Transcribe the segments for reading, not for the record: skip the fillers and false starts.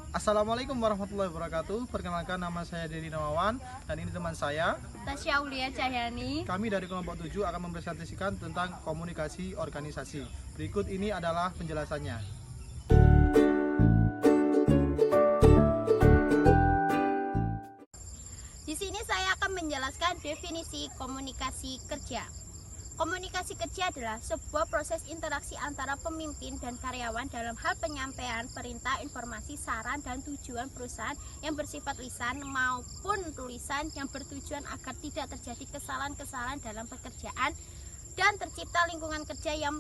Assalamualaikum warahmatullahi wabarakatuh. Perkenalkan, nama saya Dedi Namawan dan ini teman saya Tasya Aulia Cahyani. Kami dari kelompok 7 akan mempresentasikan tentang komunikasi organisasi. Berikut ini adalah penjelasannya. Di sini saya akan menjelaskan definisi komunikasi kerja. Komunikasi kerja adalah sebuah proses interaksi antara pemimpin dan karyawan dalam hal penyampaian perintah, informasi, saran, dan tujuan perusahaan yang bersifat lisan maupun tulisan yang bertujuan agar tidak terjadi kesalahan-kesalahan dalam pekerjaan dan tercipta lingkungan kerja yang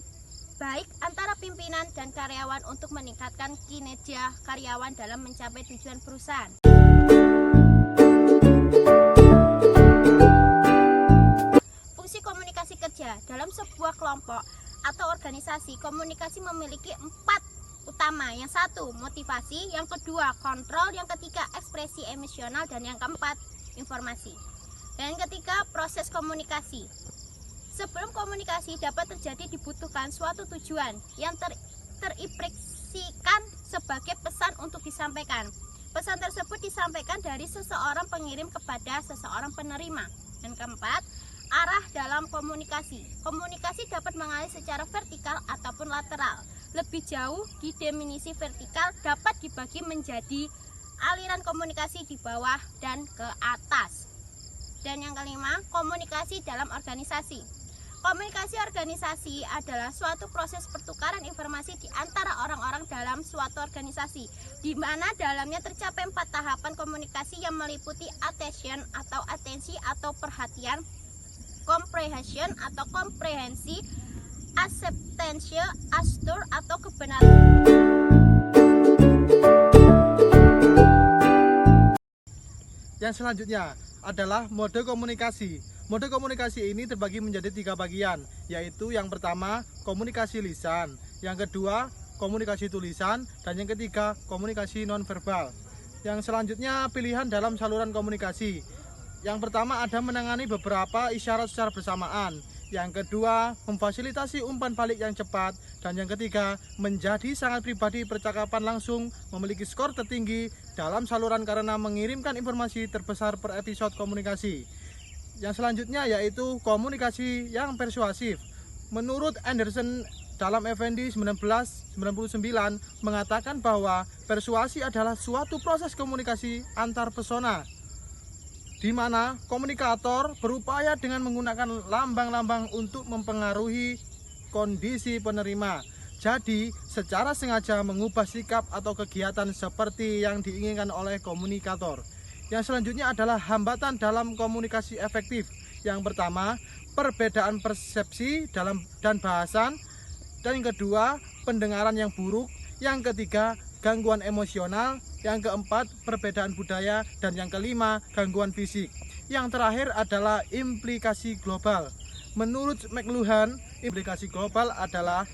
baik antara pimpinan dan karyawan untuk meningkatkan kinerja karyawan dalam mencapai tujuan perusahaan. Komunikasi kerja dalam sebuah kelompok atau organisasi, komunikasi memiliki 4 utama. Yang satu, motivasi; yang kedua, kontrol; yang ketiga, ekspresi emosional; dan yang keempat, informasi. Dan yang ketiga, proses komunikasi. Sebelum komunikasi dapat terjadi, dibutuhkan suatu tujuan yang terexpresikan sebagai pesan untuk disampaikan. Pesan tersebut disampaikan dari seseorang pengirim kepada seseorang penerima. Dan keempat, arah dalam komunikasi. Komunikasi dapat mengalir secara vertikal ataupun lateral. Lebih jauh, di definisi vertikal dapat dibagi menjadi aliran komunikasi di bawah dan ke atas. Dan yang kelima, komunikasi dalam organisasi. Komunikasi organisasi adalah suatu proses pertukaran informasi di antara orang-orang dalam suatu organisasi, di mana dalamnya tercapai 4 tahapan komunikasi yang meliputi attention atau atensi atau perhatian, comprehension atau komprehensi, acceptance, astur atau kebenaran. Yang selanjutnya adalah mode komunikasi. Mode komunikasi ini terbagi menjadi 3 bagian, yaitu yang pertama komunikasi lisan, yang kedua komunikasi tulisan, dan yang ketiga komunikasi nonverbal. Yang selanjutnya pilihan dalam saluran komunikasi. Yang pertama ada menangani beberapa isyarat secara bersamaan. Yang kedua memfasilitasi umpan balik yang cepat. Dan yang ketiga menjadi sangat pribadi, percakapan langsung, memiliki skor tertinggi dalam saluran karena mengirimkan informasi terbesar per episode komunikasi. Yang selanjutnya yaitu komunikasi yang persuasif. Menurut Anderson dalam Effendi 1999 mengatakan bahwa persuasi adalah suatu proses komunikasi antar persona, di mana komunikator berupaya dengan menggunakan lambang-lambang untuk mempengaruhi kondisi penerima. Jadi, secara sengaja mengubah sikap atau kegiatan seperti yang diinginkan oleh komunikator. Yang selanjutnya adalah hambatan dalam komunikasi efektif. Yang pertama, perbedaan persepsi dan bahasan. Dan yang kedua, pendengaran yang buruk. Yang ketiga, gangguan emosional. Yang keempat, perbedaan budaya. Dan yang kelima, gangguan fisik. Yang terakhir adalah implikasi global. Menurut McLuhan, implikasi global adalah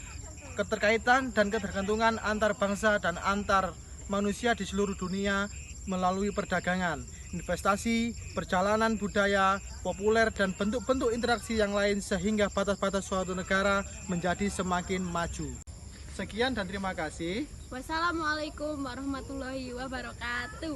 keterkaitan dan ketergantungan antar bangsa dan antar manusia di seluruh dunia melalui perdagangan, investasi, perjalanan budaya, populer, dan bentuk-bentuk interaksi yang lain sehingga batas-batas suatu negara menjadi semakin maju. Sekian dan terima kasih. Wassalamualaikum warahmatullahi wabarakatuh.